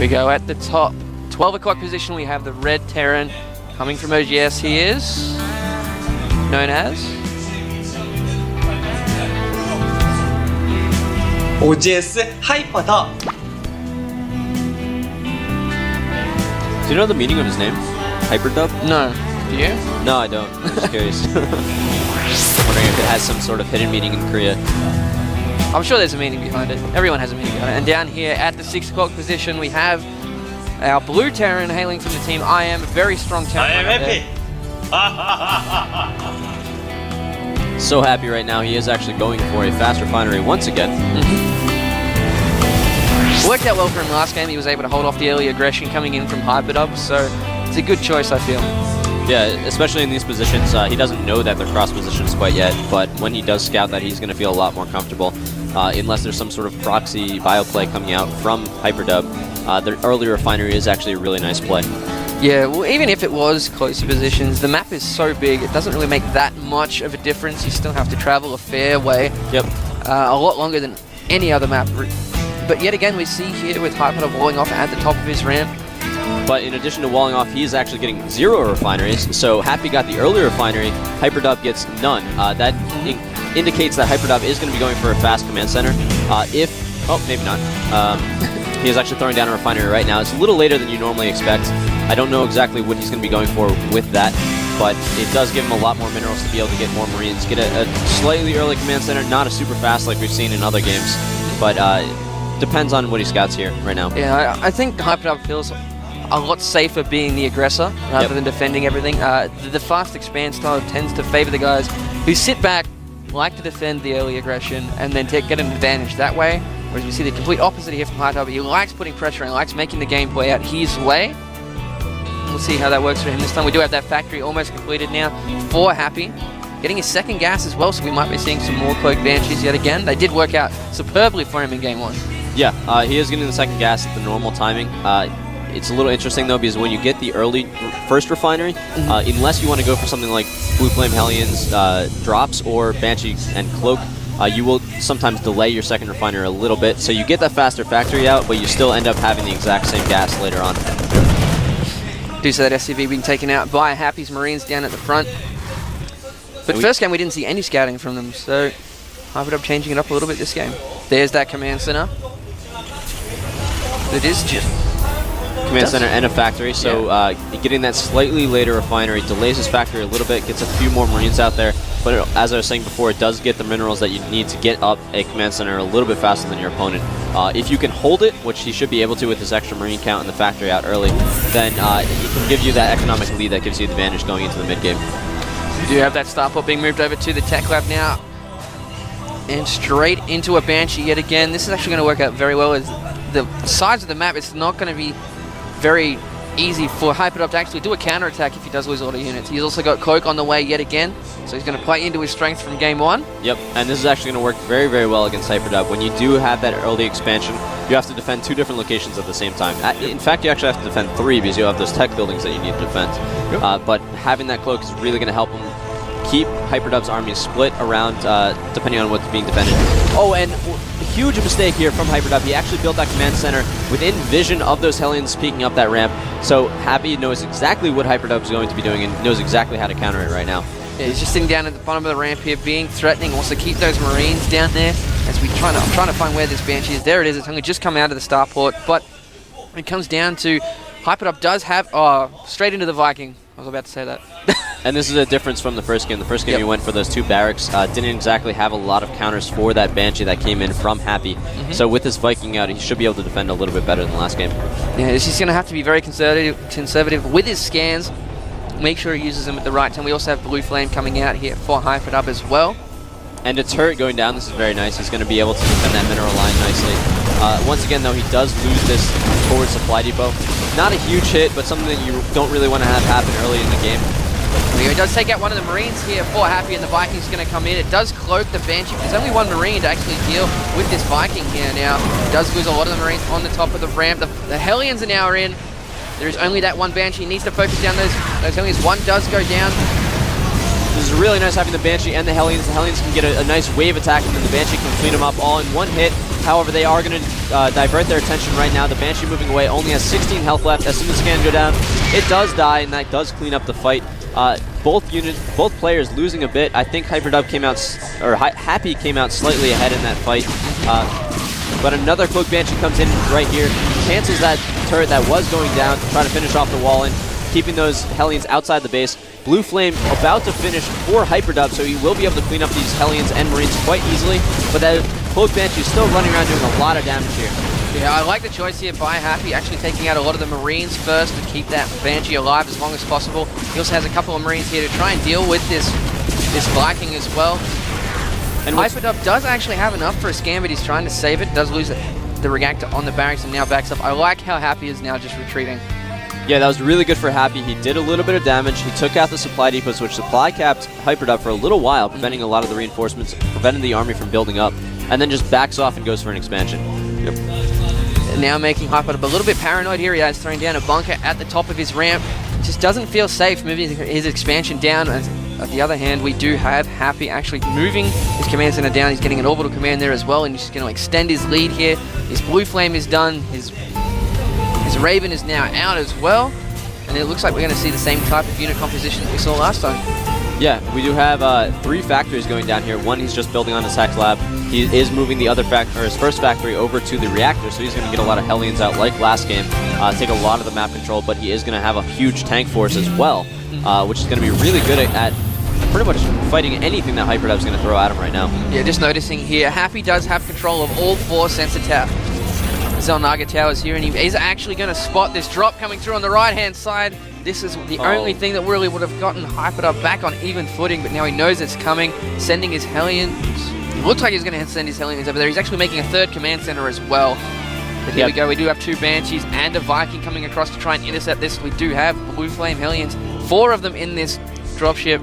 we go at the top. 12 o'clock position, we have the red Terran coming from OGS. He is known as OGS Hyperdub. Do you know the meaning of his name? Hyperdub? no. Do you? No, I don't. I'm just curious. Wondering if it has some sort of hidden meaning in Korea. I'm sure there's a meaning behind it. Everyone has a meaning behind it. And down here at the 6 o'clock position, we have our blue Terran hailing from the team I Am. A very strong Terran. I am happy. So happy right now. He is actually going for a fast refinery once again. Worked out well for him last game. He was able to hold off the early aggression coming in from Hyperdub, so it's a good choice, I feel. Yeah, especially in these positions. He doesn't know that they're cross positions quite yet, but when he does scout that, he's going to feel a lot more comfortable. Unless there's some sort of proxy bio play coming out from Hyperdub, the early refinery is actually a really nice play. Yeah, well, even if it was closer positions, the map is so big, it doesn't really make that much of a difference. You still have to travel a fair way. Yep. A lot longer than any other map. But yet again, we see here with Hyperdub walling off at the top of his ramp. But in addition to walling off, he's actually getting 0 refineries. So Happy got the early refinery, Hyperdub gets none. That indicates that Hyperdub is going to be going for a fast command center. Oh, maybe not. He is actually throwing down a refinery right now. It's a little later than you normally expect. I don't know exactly what he's going to be going for with that, but it does give him a lot more minerals to be able to get more Marines. Get a slightly early command center, not a super fast like we've seen in other games, but depends on what he scouts here right now. Yeah, I think Hyperdub feels a lot safer being the aggressor rather than defending everything. The fast expand style tends to favor the guys who sit back, like to defend the early aggression, and then get an advantage that way. Whereas we see the complete opposite here from Hyperdub. He likes putting pressure and likes making the game play out his way. We'll see how that works for him this time. We do have that factory almost completed now for Happy. Getting his second gas as well, so we might be seeing some more Cloak Banshees yet again. They did work out superbly for him in game 1. Yeah, he is getting the second gas at the normal timing. It's a little interesting though, because when you get the early first refinery, unless you want to go for something like Blue Flame Hellions drops or Banshee and Cloak, you will sometimes delay your second refinery a little bit, so you get that faster factory out, but you still end up having the exact same gas later on. Do so that SCV being taken out by Happy's Marines down at the front. But first game we didn't see any scouting from them, so Hyperdub changing it up a little bit this game. There's that command center. It is just command center and a factory, so getting that slightly later refinery delays his factory a little bit, gets a few more Marines out there, but as I was saying before, it does get the minerals that you need to get up a command center a little bit faster than your opponent. If you can hold it, which he should be able to with his extra Marine count and the factory out early, then he can give you that economic lead that gives you the advantage going into the mid-game. We do have that starport being moved over to the tech lab now. And straight into a Banshee yet again. This is actually going to work out very well. As the size of the map, it's not going to be very easy for Hyperdub to actually do a counterattack if he does lose a lot of units. He's also got Cloak on the way yet again, so he's going to play into his strength from game 1. Yep, and this is actually going to work very, very well against Hyperdub. When you do have that early expansion, you have to defend 2 different locations at the same time. In fact, you actually have to defend 3 because you have those tech buildings that you need to defend. Yep. But having that Cloak is really going to help him keep Hyperdub's army split around, depending on what's being defended. Oh, and huge mistake here from Hyperdub. He actually built that command center within vision of those Hellions peeking up that ramp. So Happy knows exactly what Hyperdub's going to be doing and knows exactly how to counter it right now. Yeah, he's just sitting down at the bottom of the ramp here, being threatening. Also keep those Marines down there as I'm trying to find where this Banshee is. There it is. It's only just come out of the starport, but when it comes down to Hyperdub does have straight into the Viking. I was about to say that. And this is a difference from the first game. The first game you went for those 2 barracks. Didn't exactly have a lot of counters for that Banshee that came in from Happy. So with his Viking out, he should be able to defend a little bit better than last game. Yeah, he's going to have to be very conservative with his scans. Make sure he uses them at the right time. We also have Blue Flame coming out here for Hyperdub as well. And a turret going down, this is very nice. He's going to be able to defend that mineral line nicely. Once again, though, he does lose this forward supply depot. Not a huge hit, but something that you don't really want to have happen early in the game. He does take out one of the Marines here for Happy, and the Viking's going to come in. It does cloak the Banshee. There's only 1 Marine to actually deal with this Viking here now. He does lose a lot of the Marines on the top of the ramp. The Hellions are now in. There is only that 1 Banshee. He needs to focus down those Hellions. 1 does go down. This is really nice having the Banshee and the Hellions. The Hellions can get a nice wave attack, and then the Banshee can clean them up all in one hit. However, they are going to divert their attention right now. The Banshee moving away only has 16 health left. As soon as the scan go down, it does die, and that does clean up the fight. Both players losing a bit. I think Hyperdub came out, or Happy came out slightly ahead in that fight. But another Cloak Banshee comes in right here, cancels that turret that was going down to try to finish off the wall and keeping those Hellions outside the base. Blue Flame about to finish for Hyperdub, so he will be able to clean up these Hellions and Marines quite easily. But that Cloak Banshee is still running around doing a lot of damage here. Yeah, I like the choice here by Happy, actually taking out a lot of the Marines first to keep that Banshee alive as long as possible. He also has a couple of Marines here to try and deal with this Viking as well. And Hyperdub does actually have enough for a scan, but he's trying to save it. Does lose the Regactor on the barracks and now backs up. I like how Happy is now just retreating. Yeah, that was really good for Happy. He did a little bit of damage. He took out the supply depots, which supply capped Hyperdub for a little while, preventing a lot of the reinforcements, preventing the army from building up, and then just backs off and goes for an expansion. Yep. Now making Hyperdub a little bit paranoid here. He has thrown down a bunker at the top of his ramp. Just doesn't feel safe moving his expansion down. On the other hand, we do have Happy actually moving his command center down. He's getting an orbital command there as well, and he's just going to extend his lead here. His Blue Flame is done. His Raven is now out as well, and it looks like we're going to see the same type of unit composition that we saw last time. Yeah, we do have 3 factories going down here. One he's just building on his Hex Lab. He is moving the other his first factory over to the reactor, so he's going to get a lot of Hellions out like last game, take a lot of the map control, but he is going to have a huge tank force as well, which is going to be really good at pretty much fighting anything that Hyperdub is going to throw at him right now. Yeah, just noticing here, Happy does have control of all 4 sensor Zelnaga towers here, and he is actually going to spot this drop coming through on the right-hand side. This is the only thing that really would have gotten Hyperdub back on even footing, but now he knows it's coming, sending his Hellions. It looks like he's going to send his Hellions over there. He's actually making a 3rd command center as well. But here we go. We do have 2 Banshees and a Viking coming across to try and intercept this. We do have Blue Flame Hellions, 4 of them in this dropship.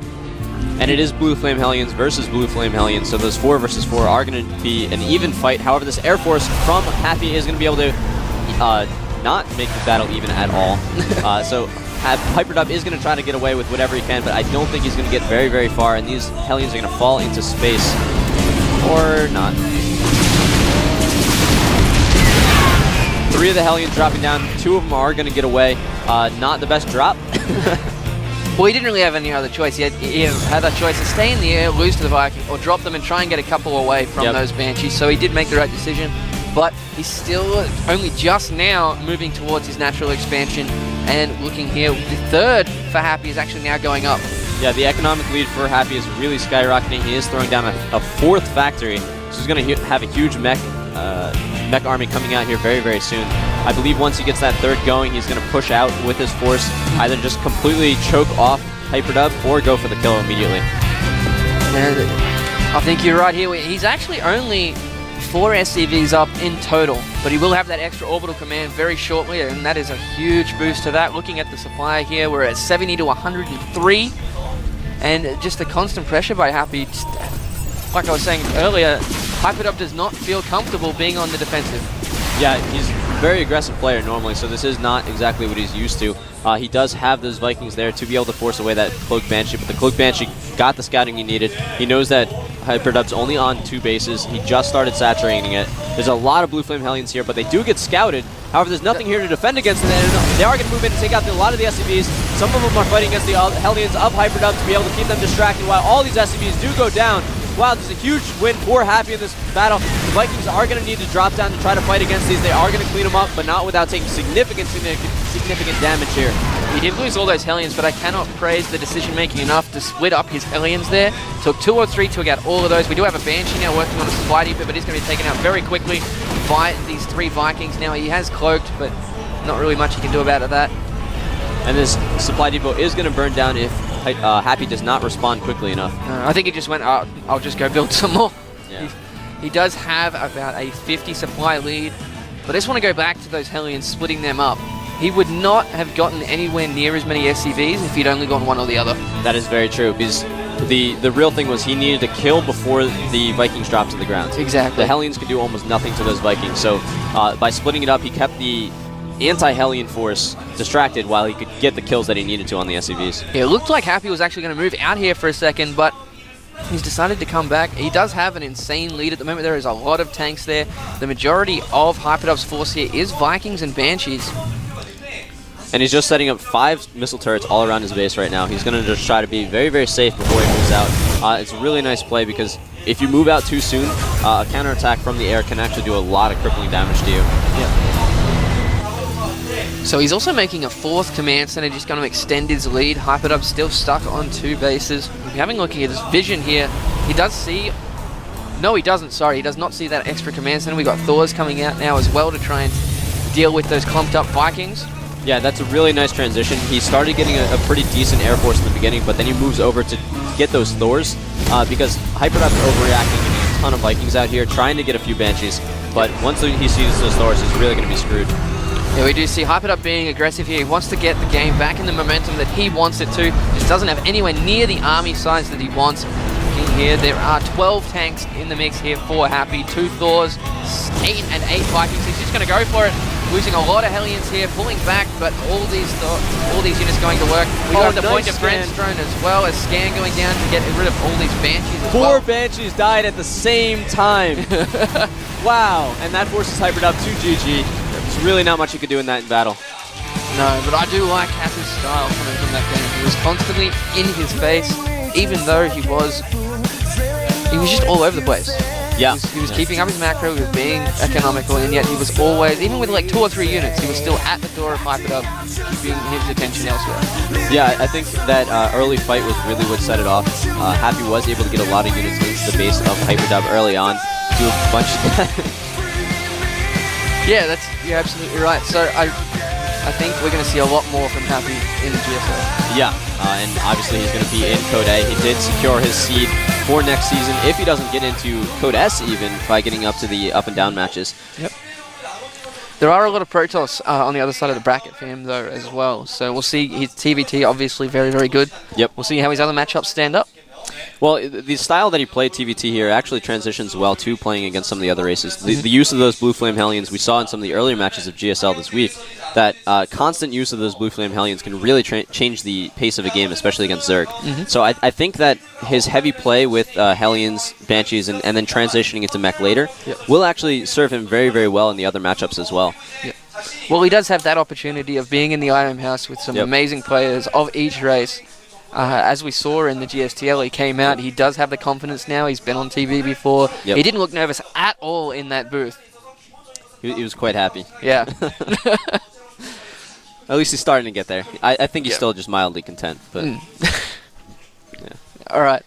And it is Blue Flame Hellions versus Blue Flame Hellions, so those 4 versus 4 are going to be an even fight. However, this Air Force from Happy is going to be able to not make the battle even at all. So Hyperdub is going to try to get away with whatever he can, but I don't think he's going to get very, very far, and these Hellions are going to fall into space. Or not. 3 of the Hellions dropping down. 2 of them are going to get away. Not the best drop. Well, he didn't really have any other choice. He had that choice to stay in the air, lose to the Viking, or drop them and try and get a couple away from those Banshees. So he did make the right decision, but he's still only just now moving towards his natural expansion. And looking here, the 3rd for Happy is actually now going up. Yeah, the economic lead for Happy is really skyrocketing. He is throwing down a 4th factory, so he's going to have a huge mech army coming out here very, very soon. I believe once he gets that 3rd going, he's going to push out with his force, either just completely choke off Hyperdub or go for the kill immediately. And I think you're right here. He's actually only 4 SCVs up in total, but he will have that extra orbital command very shortly, and that is a huge boost to that. Looking at the supply here, we're at 70 to 103, and just the constant pressure by Happy. Just, like I was saying earlier, Hyperdub does not feel comfortable being on the defensive. Yeah, he's a very aggressive player normally, so this is not exactly what he's used to. He does have those Vikings there to be able to force away that Cloak Banshee, but the Cloak Banshee got the scouting he needed. He knows that Hyperdub's only on 2 bases. He just started saturating it. There's a lot of Blue Flame Hellions here, but they do get scouted. However, there's nothing here to defend against them. They are going to move in and take out a lot of the SCVs. Some of them are fighting against the Hellions of Hyperdub to be able to keep them distracted while all these SCVs do go down. Wow, this is a huge win for Happy in this battle. The Vikings are going to need to drop down to try to fight against these. They are going to clean them up, but not without taking significant damage here. He did lose all those Hellions, but I cannot praise the decision-making enough to split up his Hellions there. Took 2 or 3 to get all of those. We do have a Banshee now working on a supply depot, but he's going to be taken out very quickly by these 3 Vikings. Now, he has cloaked, but not really much he can do about that. And this supply depot is going to burn down if Happy does not respond quickly enough. I think he just went, I'll just go build some more. Yeah. He does have about a 50 supply lead, but I just want to go back to those Hellions, splitting them up. He would not have gotten anywhere near as many SCVs if he'd only gone one or the other. That is very true, because the real thing was he needed to kill before the Vikings dropped to the ground. Exactly. The Hellions could do almost nothing to those Vikings, so by splitting it up, he kept the anti-Hellion force distracted while he could get the kills that he needed to on the SCVs. Yeah, it looked like Happy was actually going to move out here for a second, but he's decided to come back. He does have an insane lead at the moment. There is a lot of tanks there. The majority of Hyperdub's force here is Vikings and Banshees. And he's just setting up 5 missile turrets all around his base right now. He's going to just try to be very, very safe before he moves out. It's a really nice play because if you move out too soon, a counterattack from the air can actually do a lot of crippling damage to you. Yeah. So he's also making a 4th command center, just going to extend his lead. Hyperdub still stuck on 2 bases. Having a look at his vision here, he does see... No, he doesn't, sorry. He does not see that extra command center. We've got Thors coming out now as well to try and deal with those clumped up Vikings. Yeah, that's a really nice transition. He started getting a pretty decent Air Force in the beginning, but then he moves over to get those Thors because Hyperdub's overreacting, getting a ton of Vikings out here, trying to get a few Banshees. But once he sees those Thors, he's really going to be screwed. Yeah, we do see Hyperdub being aggressive here. He wants to get the game back in the momentum that he wants it to. Just doesn't have anywhere near the army size that he wants. In here, there are 12 tanks in the mix here for Happy. 2 Thors, 8 and 8 Vikings. He's just going to go for it. Losing a lot of Hellions here, pulling back, but all these units going to work. We got the point of Brent's drone as well as Scan going down to get rid of all these Banshees as well. 4 Banshees died at the same time. Wow, and that forces Hyperdub to GG. There's really not much you could do in that battle. No, but I do like Happy's style coming from that game. He was constantly in his face, even though he was just all over the place. Yeah. He was keeping up his macro, he was being economical, and yet he was always, even with like 2 or 3 units, he was still at the door of Hyperdub, keeping his attention elsewhere. Yeah, I think that early fight was really what set it off. Happy was able to get a lot of units into the base of Hyperdub early on, do a bunch of Yeah, you're absolutely right. So I think we're going to see a lot more from Happy in the GSL. Yeah, and obviously he's going to be in Code A. He did secure his seed for next season if he doesn't get into Code S even by getting up to the up and down matches. Yep. There are a lot of Protoss on the other side of the bracket for him though as well. So we'll see his TVT obviously very, very good. Yep. We'll see how his other matchups stand up. Well, the style that he played TVT here actually transitions well to playing against some of the other races. The use of those Blue Flame Hellions we saw in some of the earlier matches of GSL this week, that constant use of those Blue Flame Hellions can really change the pace of a game, especially against Zerg. So I think that his heavy play with Hellions, Banshees, and then transitioning into mech later will actually serve him very, very well in the other matchups as well. Yep. Well, he does have that opportunity of being in the IM house with some amazing players of each race. As we saw in the GSTL, he came out. He does have the confidence now. He's been on TV before. He didn't look nervous at all in that booth. He was quite happy. Yeah. At least he's starting to get there. I think he's still just mildly content. But All right.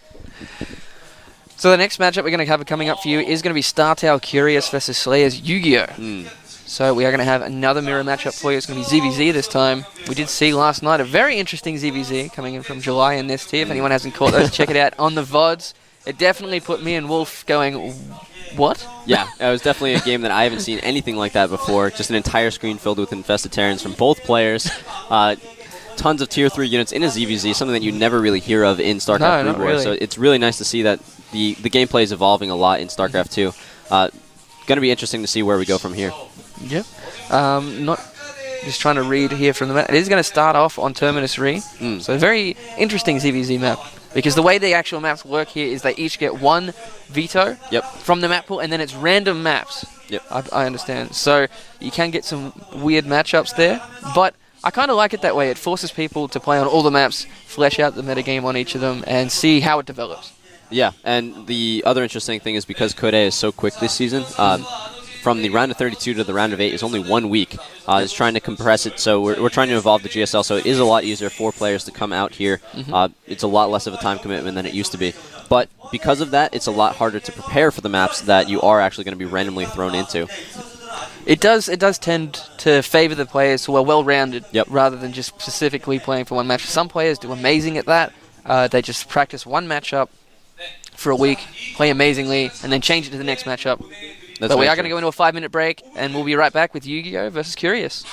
So the next matchup we're going to have coming up for you is going to be StarTale Curious versus Slayers Yu-Gi-Oh! So we are going to have another mirror matchup for you. It's going to be ZVZ this time. We did see last night a very interesting ZVZ coming in from July and Nest here. If anyone hasn't caught those, check it out on the VODs. It definitely put me and Wolf going, what? Yeah, it was definitely a game that I haven't seen anything like that before. Just an entire screen filled with infested Terrans from both players. Tons of Tier 3 units in a ZVZ, something that you never really hear of in StarCraft 3 War. Really. So it's really nice to see that the gameplay is evolving a lot in StarCraft 2. Going to be interesting to see where we go from here. Yep. Not just trying to read here from the map. It is going to start off on Terminus Re. So a very interesting ZVZ map. Because the way the actual maps work here is they each get 1 veto from the map pool, and then it's random maps. I understand. So you can get some weird matchups there, but I kind of like it that way. It forces people to play on all the maps, flesh out the metagame on each of them, and see how it develops. Yeah, and the other interesting thing is because Code A is so quick this season, from the round of 32 to the round of 8 is only 1 week. It's trying to compress it, so we're trying to evolve the GSL, so it is a lot easier for players to come out here. It's a lot less of a time commitment than it used to be. But because of that, it's a lot harder to prepare for the maps that you are actually going to be randomly thrown into. It does tend to favor the players who are well-rounded rather than just specifically playing for one match. Some players do amazing at that. They just practice one matchup for a week, play amazingly, and then change it to the next matchup. But we are going to go into a 5-minute break, and we'll be right back with Yu-Gi-Oh! Versus Curious.